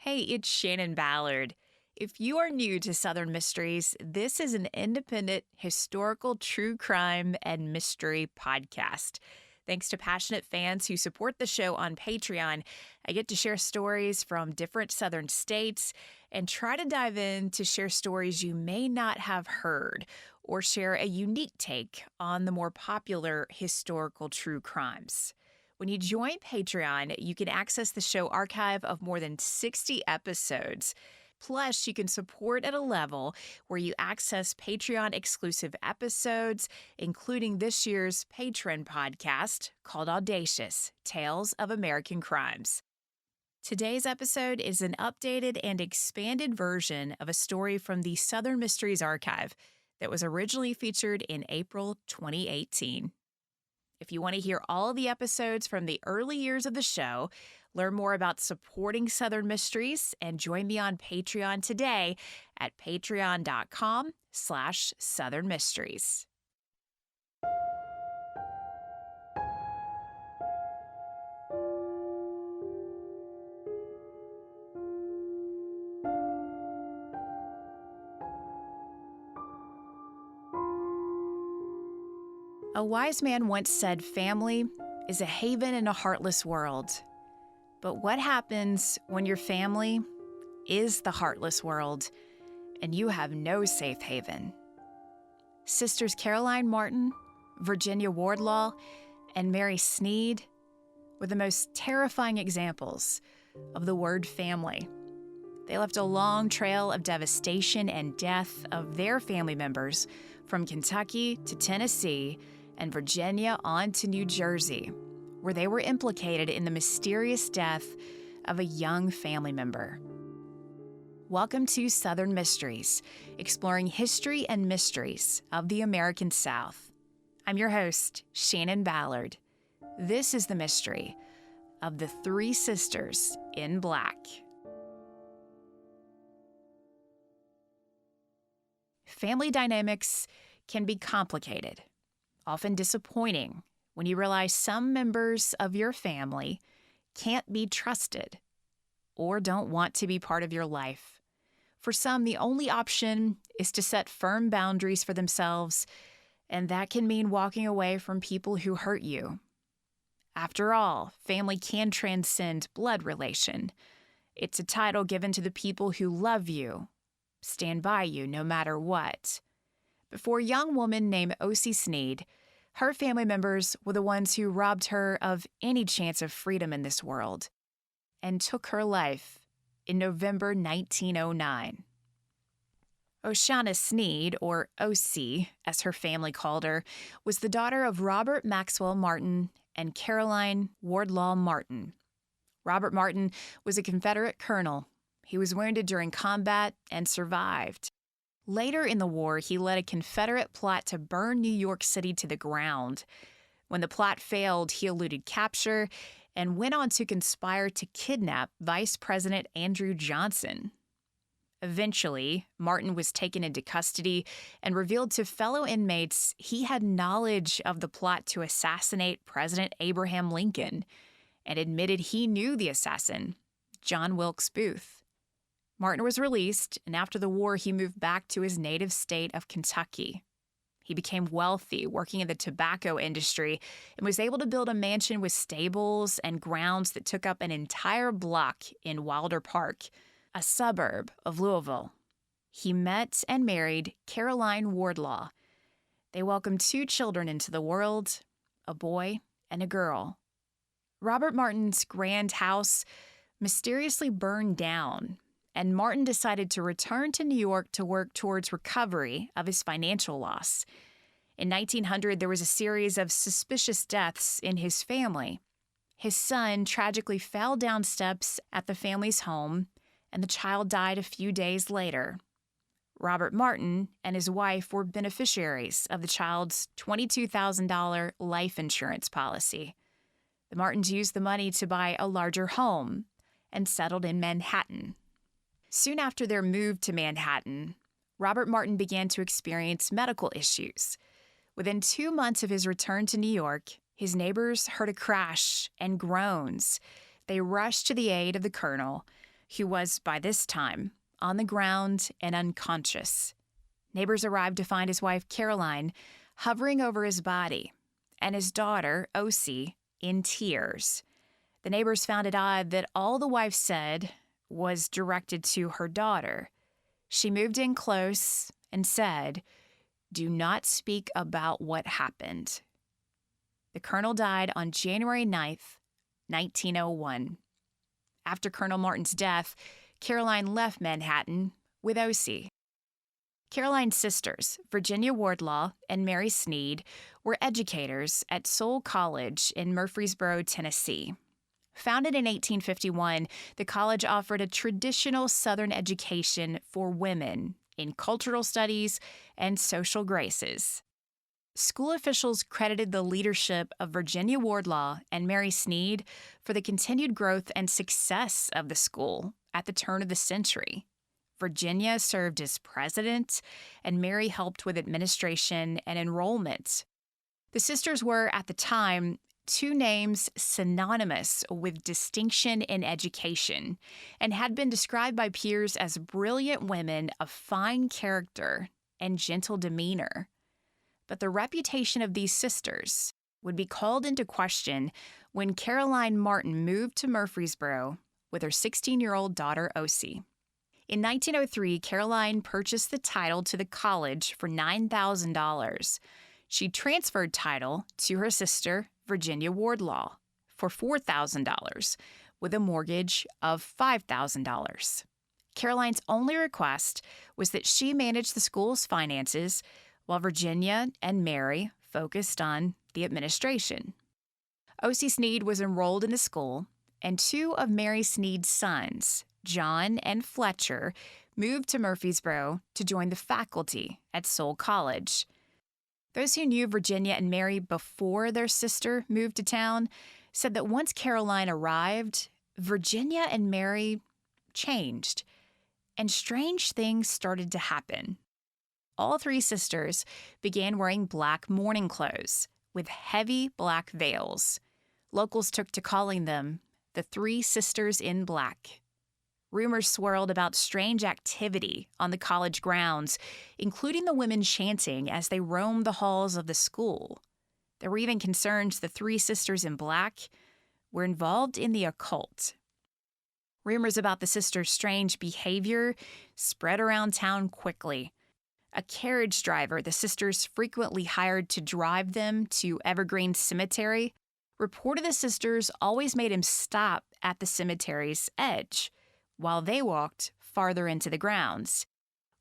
Hey, it's Shannon Ballard. If you are new to Southern Mysteries, this is an independent historical true crime and mystery podcast. Thanks to passionate fans who support the show on Patreon, I get to share stories from different Southern states and try to dive in to share stories you may not have heard or share a unique take on the more popular historical true crimes. When you join Patreon, you can access the show archive of more than 60 episodes. Plus, you can support at a level where you access Patreon-exclusive episodes, including this year's patron podcast called Audacious: Tales of American Crimes. Today's episode is an updated and expanded version of a story from the Southern Mysteries Archive that was originally featured in April 2018. If you want to hear all of the episodes from the early years of the show, learn more about supporting Southern Mysteries, and join me on Patreon today at patreon.com/Southern Mysteries. A wise man once said family is a haven in a heartless world. But what happens when your family is the heartless world and you have no safe haven? Sisters Caroline Martin, Virginia Wardlaw, and Mary Snead were the most terrifying examples of the word family. They left a long trail of devastation and death of their family members from Kentucky to Tennessee and Virginia on to New Jersey, where they were implicated in the mysterious death of a young family member. Welcome to Southern Mysteries, exploring history and mysteries of the American South. I'm your host, Shannon Ballard. This is the mystery of the Three Sisters in Black. Family dynamics can be complicated, often disappointing, when you realize some members of your family can't be trusted or don't want to be part of your life. For some, the only option is to set firm boundaries for themselves, and that can mean walking away from people who hurt you. After all, family can transcend blood relation. It's a title given to the people who love you, stand by you no matter what. But for a young woman named O.C. Snead, her family members were the ones who robbed her of any chance of freedom in this world and took her life in November 1909. Oceana Snead, or O.C., as her family called her, was the daughter of Robert Maxwell Martin and Caroline Wardlaw Martin. Robert Martin was a Confederate colonel. He was wounded during combat and survived. Later in the war, he led a Confederate plot to burn New York City to the ground. When the plot failed, he eluded capture and went on to conspire to kidnap Vice President Andrew Johnson. Eventually, Martin was taken into custody and revealed to fellow inmates he had knowledge of the plot to assassinate President Abraham Lincoln and admitted he knew the assassin, John Wilkes Booth. Martin was released, and after the war, he moved back to his native state of Kentucky. He became wealthy, working in the tobacco industry, and was able to build a mansion with stables and grounds that took up an entire block in Wilder Park, a suburb of Louisville. He met and married Caroline Wardlaw. They welcomed 2 children into the world, a boy and a girl. Robert Martin's grand house mysteriously burned down, and Martin decided to return to New York to work towards recovery of his financial loss. In 1900, there was a series of suspicious deaths in his family. His son tragically fell down steps at the family's home, and the child died a few days later. Robert Martin and his wife were beneficiaries of the child's $22,000 life insurance policy. The Martins used the money to buy a larger home and settled in Manhattan. Soon after their move to Manhattan, Robert Martin began to experience medical issues. Within 2 months of his return to New York, his neighbors heard a crash and groans. They rushed to the aid of the colonel, who was, by this time, on the ground and unconscious. Neighbors arrived to find his wife, Caroline, hovering over his body, and his daughter, Osie, in tears. The neighbors found it odd that all the wife said was directed to her daughter. She moved in close and said, "Do not speak about what happened." The colonel died on January 9th, 1901. After Colonel Martin's death, Caroline left Manhattan with Osie. Caroline's sisters, Virginia Wardlaw and Mary Snead, were educators at Soule College in Murfreesboro, Tennessee. Founded in 1851, the college offered a traditional Southern education for women in cultural studies and social graces. School officials credited the leadership of Virginia Wardlaw and Mary Snead for the continued growth and success of the school at the turn of the century. Virginia served as president, and Mary helped with administration and enrollment. The sisters were, at the time, two names synonymous with distinction in education and had been described by peers as brilliant women of fine character and gentle demeanor. But the reputation of these sisters would be called into question when Caroline Martin moved to Murfreesboro with her 16-year-old daughter, Osie. In 1903, Caroline purchased the title to the college for $9,000. She transferred title to her sister, Virginia Wardlaw, for $4,000, with a mortgage of $5,000. Caroline's only request was that she manage the school's finances while Virginia and Mary focused on the administration. Osie Snead was enrolled in the school, and two of Mary Snead's sons, John and Fletcher, moved to Murfreesboro to join the faculty at Soule College. Those who knew Virginia and Mary before their sister moved to town said that once Caroline arrived, Virginia and Mary changed, and strange things started to happen. All three sisters began wearing black mourning clothes with heavy black veils. Locals took to calling them the Three Sisters in Black. Rumors swirled about strange activity on the college grounds, including the women chanting as they roamed the halls of the school. There were even concerns the Three Sisters in Black were involved in the occult. Rumors about the sisters' strange behavior spread around town quickly. A carriage driver the sisters frequently hired to drive them to Evergreen Cemetery reported the sisters always made him stop at the cemetery's edge while they walked farther into the grounds.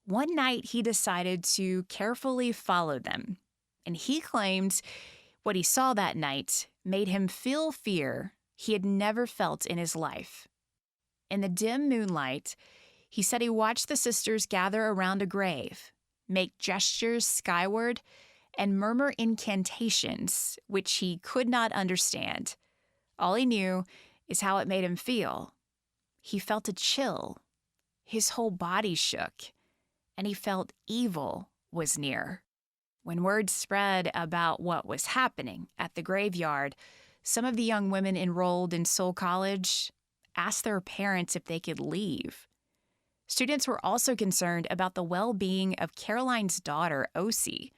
One night, he decided to carefully follow them, and he claimed what he saw that night made him feel fear he had never felt in his life. In the dim moonlight, he said he watched the sisters gather around a grave, make gestures skyward, and murmur incantations which he could not understand. All he knew is how it made him feel. He felt a chill. His whole body shook, and he felt evil was near. When word spread about what was happening at the graveyard, some of the young women enrolled in Soule College asked their parents if they could leave. Students were also concerned about the well-being of Caroline's daughter, Osie,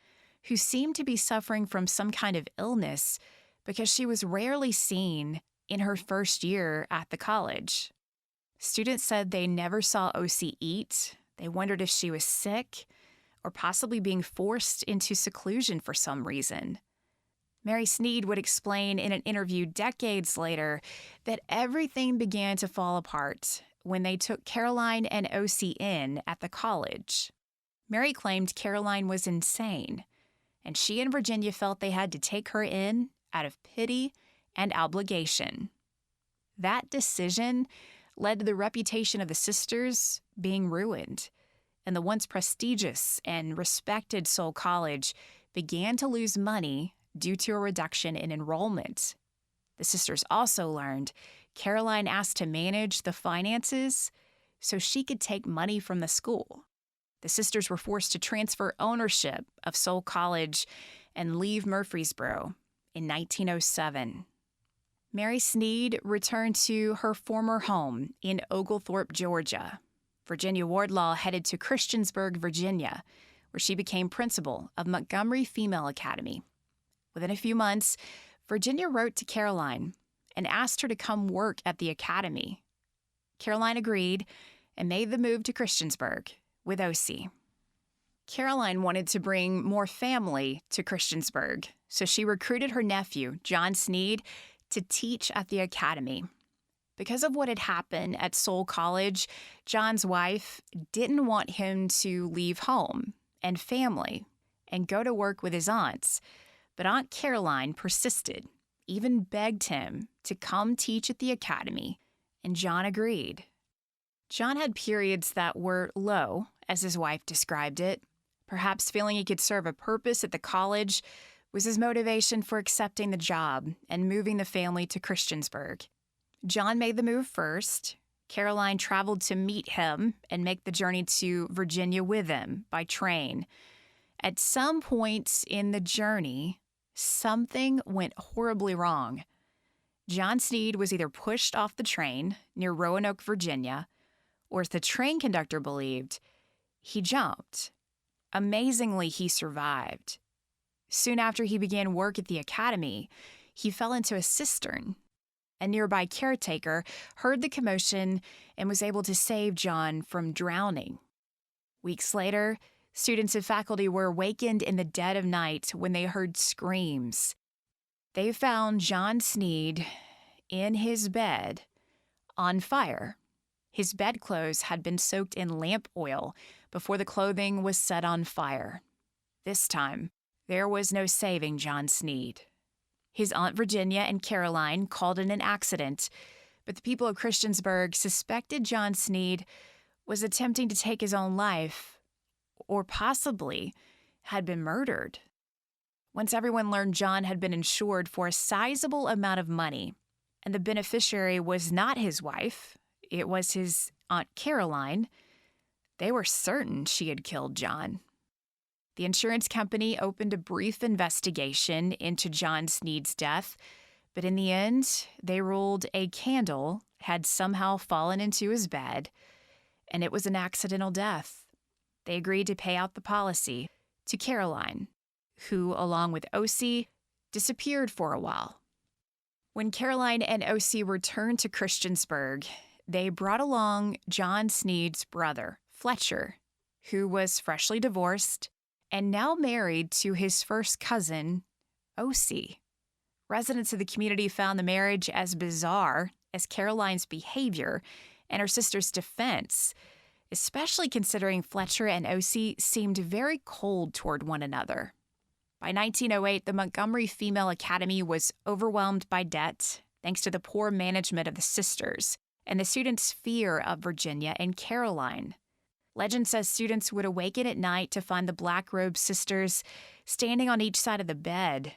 who seemed to be suffering from some kind of illness because she was rarely seen in her first year at the college. Students said they never saw Osie eat. They wondered if she was sick or possibly being forced into seclusion for some reason. Mary Snead would explain in an interview decades later that everything began to fall apart when they took Caroline and Osie in at the college. Mary claimed Caroline was insane, and she and Virginia felt they had to take her in out of pity and obligation. That decision led to the reputation of the sisters being ruined, and the once prestigious and respected Soule College began to lose money due to a reduction in enrollment. The sisters also learned Caroline asked to manage the finances so she could take money from the school. The sisters were forced to transfer ownership of Soule College and leave Murfreesboro in 1907. Mary Snead returned to her former home in Oglethorpe, Georgia. Virginia Wardlaw headed to Christiansburg, Virginia, where she became principal of Montgomery Female Academy. Within a few months, Virginia wrote to Caroline and asked her to come work at the academy. Caroline agreed and made the move to Christiansburg with O.C. Caroline wanted to bring more family to Christiansburg, so she recruited her nephew, John Snead, to teach at the academy. Because of what had happened at Soule College, John's wife didn't want him to leave home and family and go to work with his aunts, but Aunt Caroline persisted, even begged him to come teach at the academy, and John agreed. John had periods that were low, as his wife described it. Perhaps feeling he could serve a purpose at the college was his motivation for accepting the job and moving the family to Christiansburg. John made the move first. Caroline traveled to meet him and make the journey to Virginia with him by train. At some point in the journey, something went horribly wrong. John Snead was either pushed off the train near Roanoke, Virginia, or as the train conductor believed, he jumped. Amazingly, he survived. Soon after he began work at the academy, he fell into a cistern. A nearby caretaker heard the commotion and was able to save John from drowning. Weeks later, students and faculty were awakened in the dead of night when they heard screams. They found John Snead in his bed on fire. His bedclothes had been soaked in lamp oil before the clothing was set on fire. This time, there was no saving John Snead. His Aunt Virginia and Caroline called it an accident, but the people of Christiansburg suspected John Snead was attempting to take his own life, or possibly had been murdered. Once everyone learned John had been insured for a sizable amount of money, and the beneficiary was not his wife, it was his Aunt Caroline, they were certain she had killed John. The insurance company opened a brief investigation into John Snead's death, but in the end, they ruled a candle had somehow fallen into his bed, and it was an accidental death. They agreed to pay out the policy to Caroline, who, along with O.C., disappeared for a while. When Caroline and O.C. returned to Christiansburg, they brought along John Snead's brother, Fletcher, who was freshly divorced and now married to his first cousin, O.C. Residents of the community found the marriage as bizarre as Caroline's behavior and her sister's defense, especially considering Fletcher and O.C. seemed very cold toward one another. By 1908, the Montgomery Female Academy was overwhelmed by debt thanks to the poor management of the sisters and the students' fear of Virginia and Caroline. Legend says students would awaken at night to find the black-robed sisters standing on each side of the bed,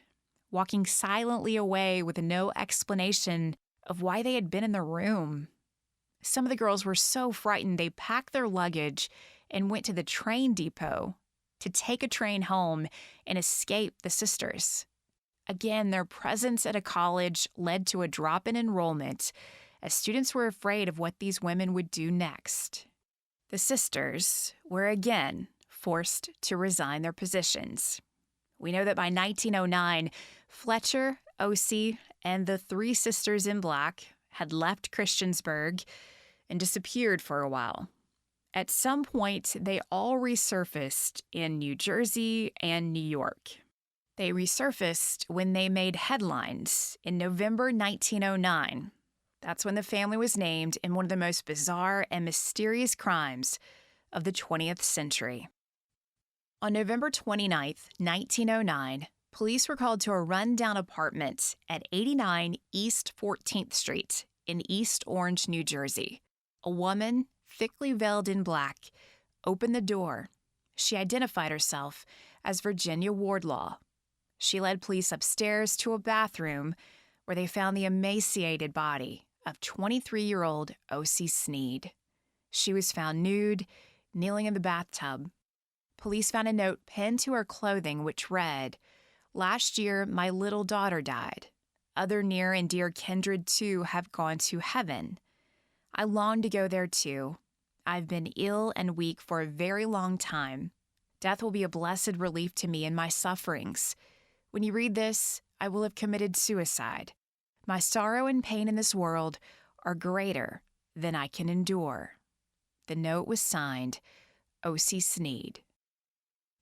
walking silently away with no explanation of why they had been in the room. Some of the girls were so frightened they packed their luggage and went to the train depot to take a train home and escape the sisters. Again, their presence at a college led to a drop in enrollment as students were afraid of what these women would do next. The sisters were again forced to resign their positions. We know that by 1909, Fletcher, O.C., and the three sisters in black had left Christiansburg and disappeared for a while. At some point, they all resurfaced in New Jersey and New York. They resurfaced when they made headlines in November 1909. That's when the family was named in one of the most bizarre and mysterious crimes of the 20th century. On November 29, 1909, police were called to a run-down apartment at 89 East 14th Street in East Orange, New Jersey. A woman, thickly veiled in black, opened the door. She identified herself as Virginia Wardlaw. She led police upstairs to a bathroom where they found the emaciated body of 23-year-old O.C. Snead. She was found nude, kneeling in the bathtub. Police found a note pinned to her clothing which read, "Last year, my little daughter died. Other near and dear kindred, too, have gone to heaven. I long to go there, too. I've been ill and weak for a very long time. Death will be a blessed relief to me in my sufferings. When you read this, I will have committed suicide. My sorrow and pain in this world are greater than I can endure. The note was signed, O.C. Snead.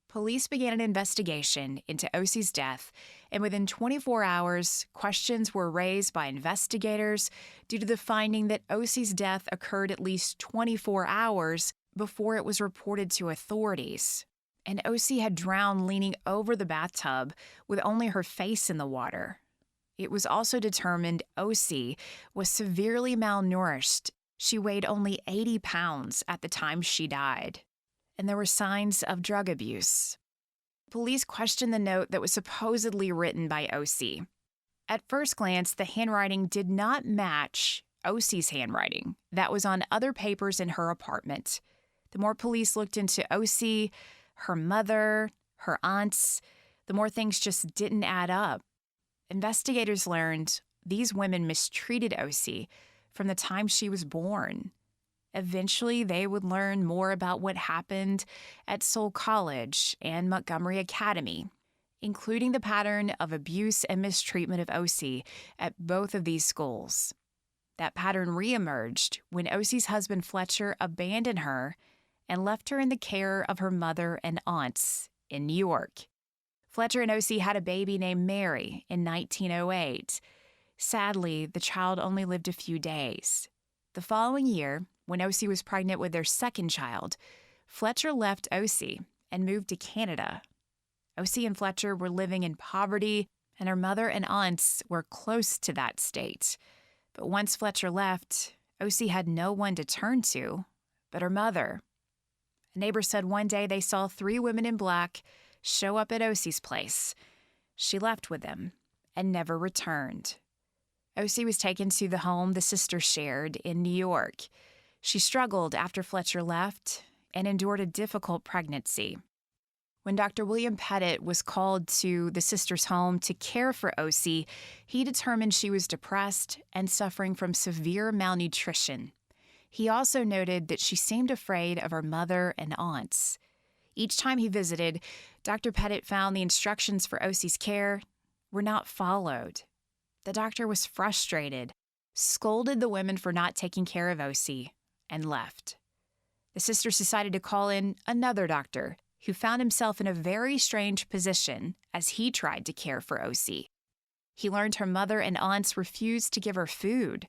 Police began an investigation into O.C.'s death, and within 24 hours, questions were raised by investigators due to the finding that O.C.'s death occurred at least 24 hours before it was reported to authorities. And O.C. had drowned leaning over the bathtub with only her face in the water. It was also determined O.C. was severely malnourished. She weighed only 80 pounds at the time she died. And there were signs of drug abuse. Police questioned the note that was supposedly written by O.C. At first glance, the handwriting did not match O.C.'s handwriting that was on other papers in her apartment. The more police looked into O.C., her mother, her aunts, the more things just didn't add up. Investigators learned these women mistreated O.C. from the time she was born. Eventually, they would learn more about what happened at Seoul College and Montgomery Academy, including the pattern of abuse and mistreatment of O.C. at both of these schools. That pattern reemerged when O.C.'s husband Fletcher abandoned her and left her in the care of her mother and aunts in New York. Fletcher and O.C. had a baby named Mary in 1908. Sadly, the child only lived a few days. The following year, when O.C. was pregnant with their second child, Fletcher left O.C. and moved to Canada. O.C. and Fletcher were living in poverty, and her mother and aunts were close to that state. But once Fletcher left, O.C. had no one to turn to but her mother. A neighbor said one day they saw 3 women in black show up at O.C.'s place. She left with them and never returned. O.C. was taken to the home the sisters shared in New York. She struggled after Fletcher left and endured a difficult pregnancy. When Dr. William Pettit was called to the sisters' home to care for O.C., he determined she was depressed and suffering from severe malnutrition. He also noted that she seemed afraid of her mother and aunts. Each time he visited, Dr. Pettit found the instructions for O.C.'s care were not followed. The doctor was frustrated, scolded the women for not taking care of O.C., and left. The sisters decided to call in another doctor who found himself in a very strange position as he tried to care for O.C. He learned her mother and aunts refused to give her food,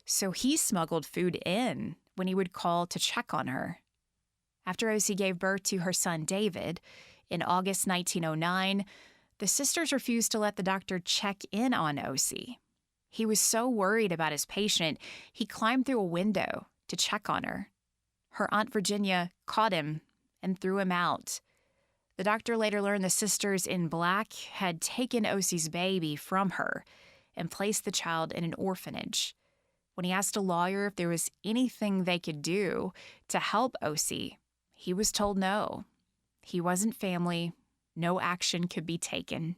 so he smuggled food in when he would call to check on her. After O.C. gave birth to her son David in August 1909, the sisters refused to let the doctor check in on O.C. He was so worried about his patient, he climbed through a window to check on her. Her Aunt Virginia caught him and threw him out. The doctor later learned the sisters in black had taken O.C.'s baby from her and placed the child in an orphanage. When he asked a lawyer if there was anything they could do to help O.C., he was told no. He wasn't family. No action could be taken.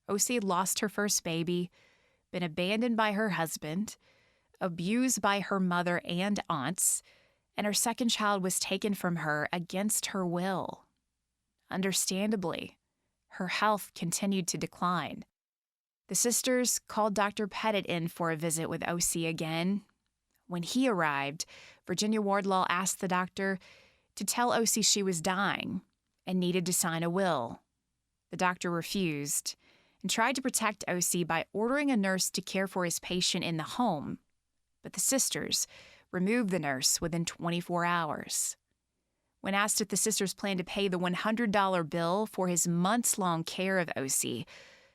O.C. had lost her first baby, been abandoned by her husband, abused by her mother and aunts, and her second child was taken from her against her will. Understandably, her health continued to decline. The sisters called Dr. Pettit in for a visit with O.C. again. When he arrived, Virginia Wardlaw asked the doctor to tell O.C. she was dying and needed to sign a will. The doctor refused and tried to protect O.C. by ordering a nurse to care for his patient in the home, but the sisters removed the nurse within 24 hours. When asked if the sisters planned to pay the $100 bill for his months-long care of O.C.,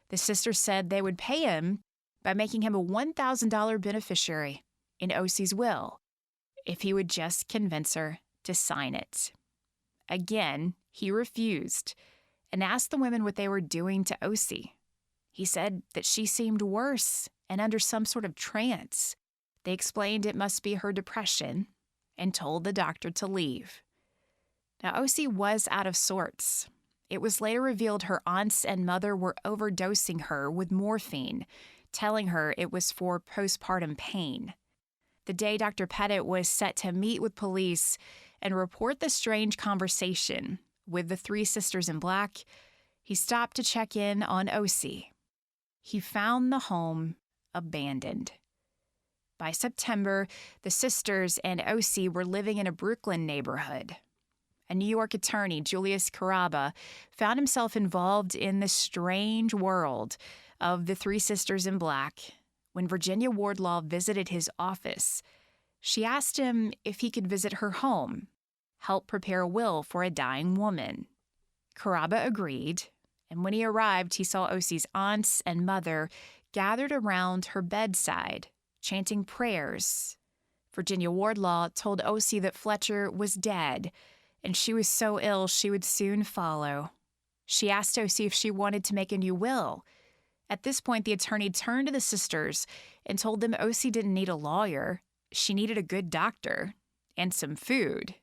the sisters said they would pay him by making him a $1,000 beneficiary in O.C.'s will if he would just convince her to sign it. Again, he refused and asked the women what they were doing to O.C. He said that she seemed worse and under some sort of trance. They explained it must be her depression and told the doctor to leave. Now, O.C. was out of sorts. It was later revealed her aunts and mother were overdosing her with morphine telling her it was for postpartum pain. The day Dr. Pettit was set to meet with police and report the strange conversation with the three sisters in black, he stopped to check in on O.C. He found the home abandoned. By September, the sisters and O.C. were living in a Brooklyn neighborhood. A New York attorney, Julius Caraba, found himself involved in the strange world of the three sisters in black. When Virginia Wardlaw visited his office, she asked him if he could visit her home, help prepare a will for a dying woman. Caraba agreed, and when he arrived, he saw O.C.'s aunts and mother gathered around her bedside, chanting prayers. Virginia Wardlaw told O.C. that Fletcher was dead, and she was so ill she would soon follow. She asked O.C. if she wanted to make a new will. At this point, the attorney turned to the sisters and told them O.C. didn't need a lawyer. She needed a good doctor and some food.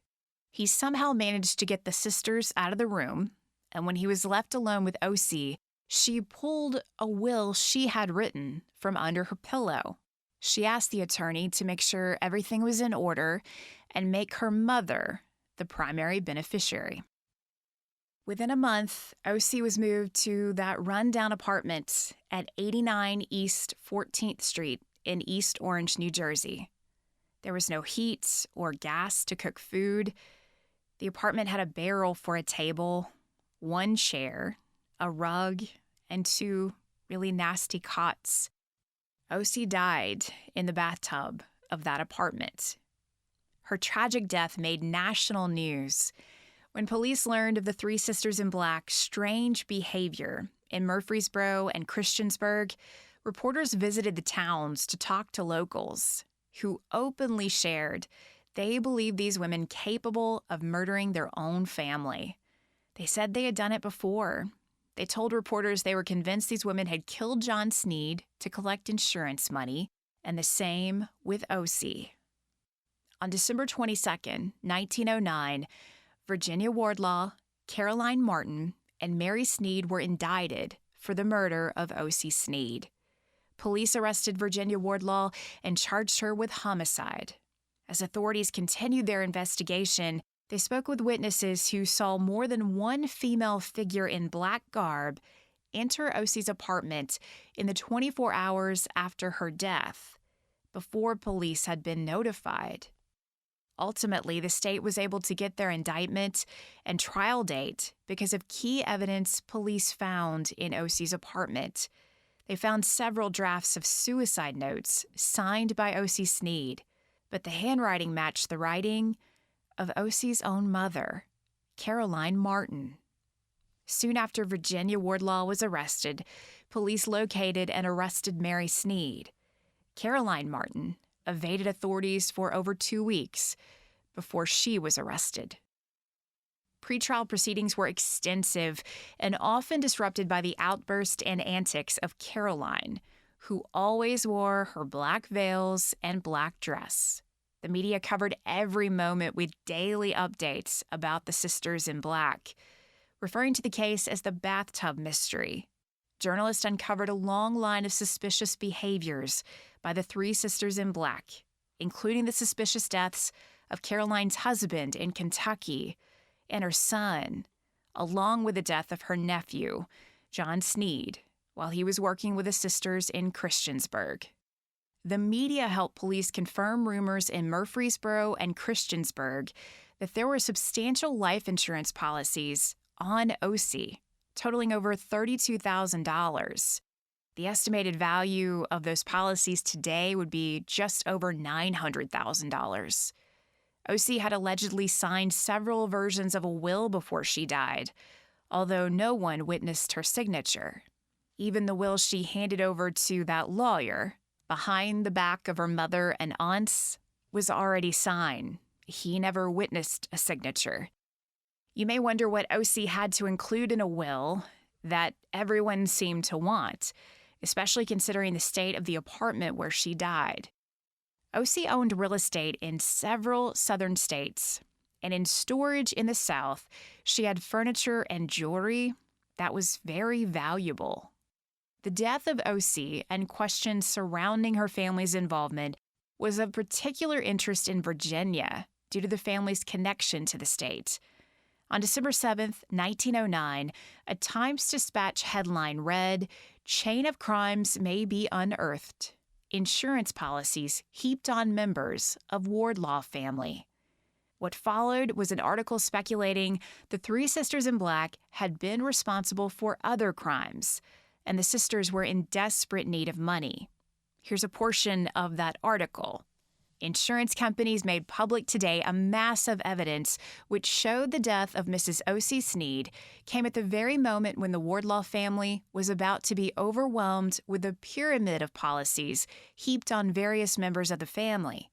He somehow managed to get the sisters out of the room, and when he was left alone with O.C., she pulled a will she had written from under her pillow. She asked the attorney to make sure everything was in order and make her mother the primary beneficiary. Within a month, O.C. was moved to that rundown apartment at 89 East 14th Street in East Orange, New Jersey. There was no heat or gas to cook food. The apartment had a barrel for a table, one chair, a rug, and two really nasty cots. O.C. died in the bathtub of that apartment. Her tragic death made national news when police learned of the three sisters in black's strange behavior in Murfreesboro and Christiansburg. Reporters visited the towns to talk to locals who openly shared they believed these women capable of murdering their own family. They said they had done it before. They told reporters they were convinced these women had killed John Snead to collect insurance money, and the same with O.C. On December 22, 1909, Virginia Wardlaw, Caroline Martin, and Mary Snead were indicted for the murder of O.C. Snead. Police arrested Virginia Wardlaw and charged her with homicide. As authorities continued their investigation, they spoke with witnesses who saw more than one female figure in black garb enter O.C.'s apartment in the 24 hours after her death, before police had been notified. Ultimately, the state was able to get their indictment and trial date because of key evidence police found in O.C.'s apartment. They found several drafts of suicide notes signed by O.C. Snead, but the handwriting matched the writing of O.C.'s own mother, Caroline Martin. Soon after Virginia Wardlaw was arrested, police located and arrested Mary Snead. Caroline Martin evaded authorities for over 2 weeks before she was arrested. Pretrial proceedings were extensive and often disrupted by the outbursts and antics of Caroline, who always wore her black veils and black dress. The media covered every moment with daily updates about the sisters in black, referring to the case as the Bathtub mystery. Journalists uncovered a long line of suspicious behaviors by the three sisters in black, including the suspicious deaths of Caroline's husband in Kentucky and her son, along with the death of her nephew, John Snead, while he was working with the sisters in Christiansburg. The media helped police confirm rumors in Murfreesboro and Christiansburg that there were substantial life insurance policies on O.C., totaling over $32,000. The estimated value of those policies today would be just over $900,000. O.C. had allegedly signed several versions of a will before she died, although no one witnessed her signature. Even the will she handed over to that lawyer, behind the back of her mother and aunts, was already signed. He never witnessed a signature. You may wonder what O.C. had to include in a will that everyone seemed to want, especially considering the state of the apartment where she died. O.C. owned real estate in several southern states, and in storage in the South, she had furniture and jewelry that was very valuable. The death of O.C. and questions surrounding her family's involvement was of particular interest in Virginia due to the family's connection to the state. On December 7, 1909, a Times-Dispatch headline read, "Chain of crimes may be unearthed. Insurance policies heaped on members of Wardlaw family." What followed was an article speculating the three sisters in black had been responsible for other crimes, and the sisters were in desperate need of money. Here's a portion of that article. Insurance companies made public today a mass of evidence which showed the death of Mrs. O.C. Snead came at the very moment when the Wardlaw family was about to be overwhelmed with a pyramid of policies heaped on various members of the family.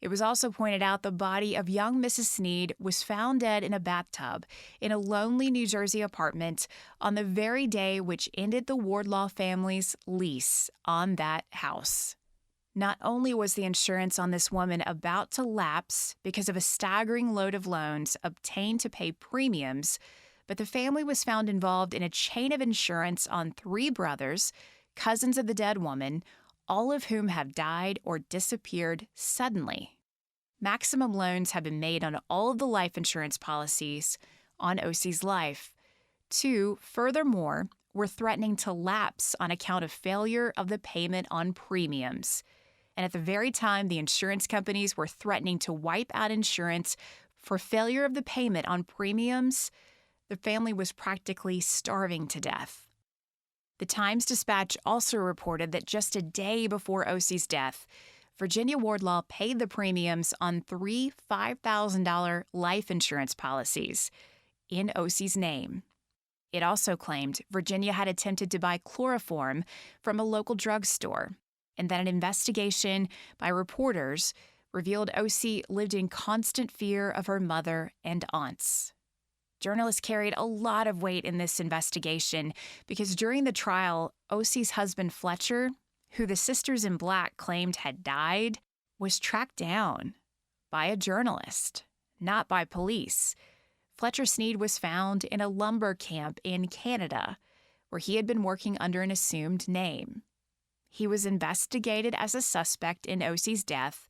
It was also pointed out the body of young Mrs. Snead was found dead in a bathtub in a lonely New Jersey apartment on the very day which ended the Wardlaw family's lease on that house. Not only was the insurance on this woman about to lapse because of a staggering load of loans obtained to pay premiums, but the family was found involved in a chain of insurance on three brothers, cousins of the dead woman, all of whom have died or disappeared suddenly. Maximum loans have been made on all of the life insurance policies on O.C.'s life. Two, furthermore, were threatening to lapse on account of failure of the payment on premiums. And at the very time the insurance companies were threatening to wipe out insurance for failure of the payment on premiums, the family was practically starving to death. The Times-Dispatch also reported that just a day before O.C.'s death, Virginia Wardlaw paid the premiums on three $5,000 life insurance policies in O.C.'s name. It also claimed Virginia had attempted to buy chloroform from a local drugstore, and that an investigation by reporters revealed O.C. lived in constant fear of her mother and aunts. Journalists carried a lot of weight in this investigation because during the trial, O.C.'s husband Fletcher, who the sisters in black claimed had died, was tracked down by a journalist, not by police. Fletcher Snead was found in a lumber camp in Canada, where he had been working under an assumed name. He was investigated as a suspect in O.C.'s death,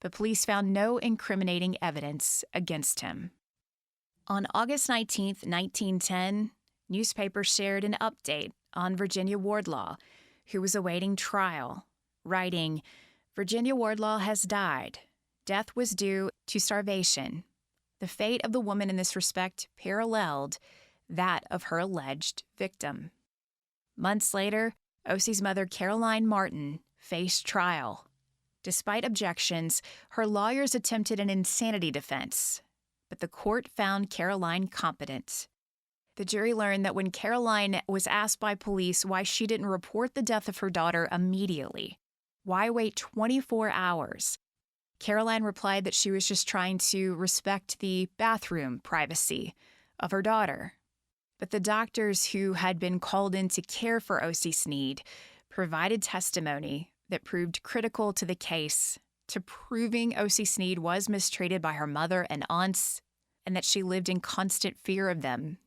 but police found no incriminating evidence against him. On August 19, 1910, newspapers shared an update on Virginia Wardlaw, who was awaiting trial, writing, "Virginia Wardlaw has died. Death was due to starvation. The fate of the woman in this respect paralleled that of her alleged victim." Months later, O.C.'s mother, Caroline Martin, faced trial. Despite objections, her lawyers attempted an insanity defense, but the court found Caroline competent. The jury learned that when Caroline was asked by police why she didn't report the death of her daughter immediately, why wait 24 hours, Caroline replied that she was just trying to respect the bathroom privacy of her daughter. But the doctors who had been called in to care for O.C. Snead provided testimony that proved critical to the case, to proving O.C. Snead was mistreated by her mother and aunts, and that she lived in constant fear of them.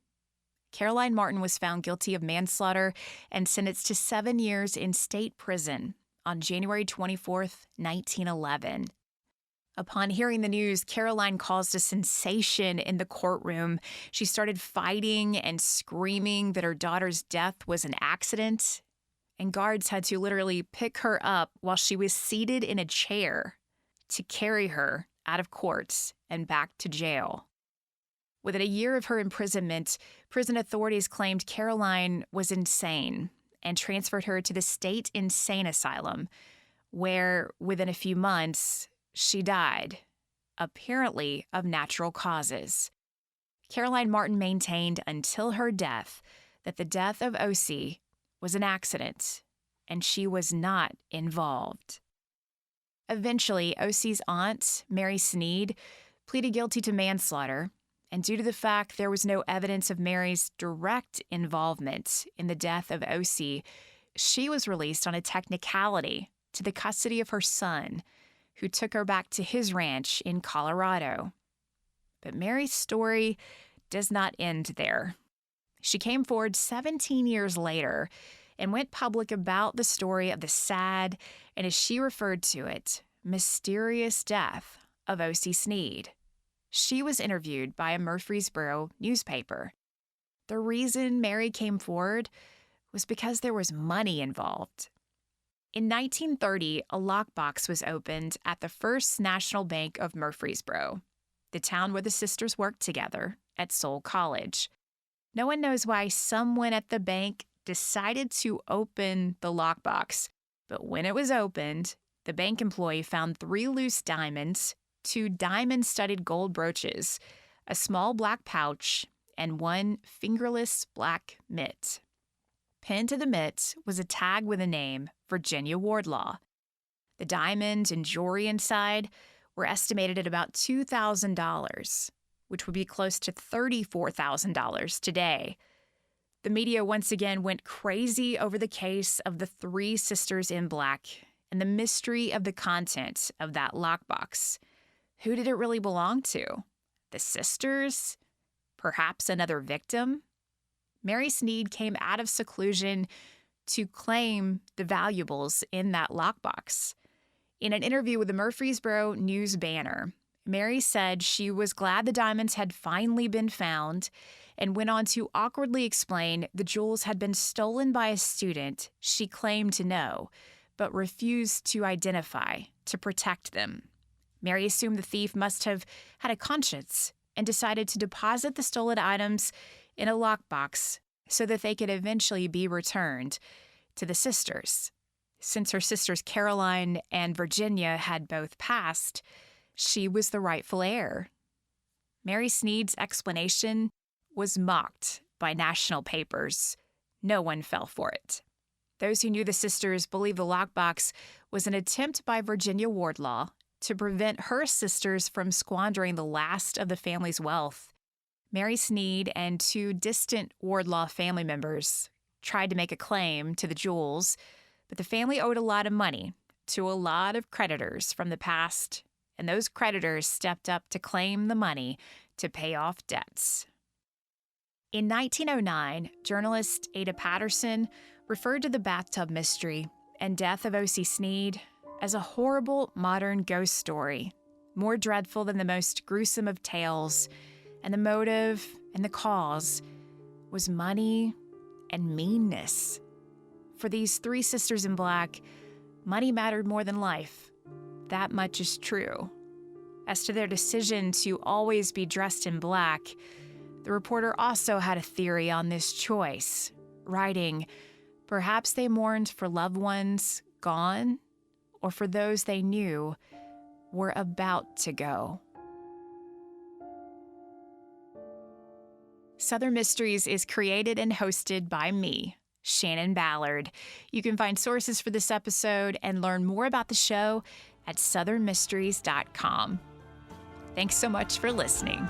Caroline Martin was found guilty of manslaughter and sentenced to 7 years in state prison on January 24, 1911. Upon hearing the news, Caroline caused a sensation in the courtroom. She started fighting and screaming that her daughter's death was an accident, and guards had to literally pick her up while she was seated in a chair to carry her out of court and back to jail. Within a year of her imprisonment, prison authorities claimed Caroline was insane and transferred her to the state insane asylum, where, within a few months, she died, apparently of natural causes. Caroline Martin maintained until her death that the death of O.C. was an accident, and she was not involved. Eventually, O.C.'s aunt, Mary Snead, pleaded guilty to manslaughter, and due to the fact there was no evidence of Mary's direct involvement in the death of O.C., she was released on a technicality to the custody of her son, who took her back to his ranch in Colorado. But Mary's story does not end there. She came forward 17 years later and went public about the story of the sad, and as she referred to it, mysterious death of O.C. Snead. She was interviewed by a Murfreesboro newspaper. The reason Mary came forward was because there was money involved. In 1930, a lockbox was opened at the First National Bank of Murfreesboro, the town where the sisters worked together at Soule College. No one knows why someone at the bank decided to open the lockbox, but when it was opened, the bank employee found 3 loose diamonds, 2 diamond-studded gold brooches, a small black pouch, and 1 fingerless black mitt. Pinned to the mitt was a tag with the name Virginia Wardlaw. The diamond and jewelry inside were estimated at about $2,000, which would be close to $34,000 today. The media once again went crazy over the case of the 3 sisters in black and the mystery of the contents of that lockbox. Who did it really belong to? The sisters? Perhaps another victim? Mary Snead came out of seclusion to claim the valuables in that lockbox. In an interview with the Murfreesboro News Banner, Mary said she was glad the diamonds had finally been found and went on to awkwardly explain the jewels had been stolen by a student she claimed to know, but refused to identify to protect them. Mary assumed the thief must have had a conscience and decided to deposit the stolen items in a lockbox so that they could eventually be returned to the sisters. Since her sisters Caroline and Virginia had both passed, she was the rightful heir. Mary Snead's explanation was mocked by national papers. No one fell for it. Those who knew the sisters believed the lockbox was an attempt by Virginia Wardlaw to prevent her sisters from squandering the last of the family's wealth. Mary Snead and 2 distant Wardlaw family members tried to make a claim to the jewels, but the family owed a lot of money to a lot of creditors from the past, and those creditors stepped up to claim the money to pay off debts. In 1909, journalist Ada Patterson referred to the Bathtub mystery and death of O.C. Snead as a horrible modern ghost story, more dreadful than the most gruesome of tales, and the motive and the cause was money and meanness. For these 3 sisters in black, money mattered more than life. That much is true. As to their decision to always be dressed in black, the reporter also had a theory on this choice, writing, perhaps they mourned for loved ones gone or for those they knew were about to go. Southern Mysteries is created and hosted by me, Shannon Ballard. You can find sources for this episode and learn more about the show at southernmysteries.com. Thanks so much for listening.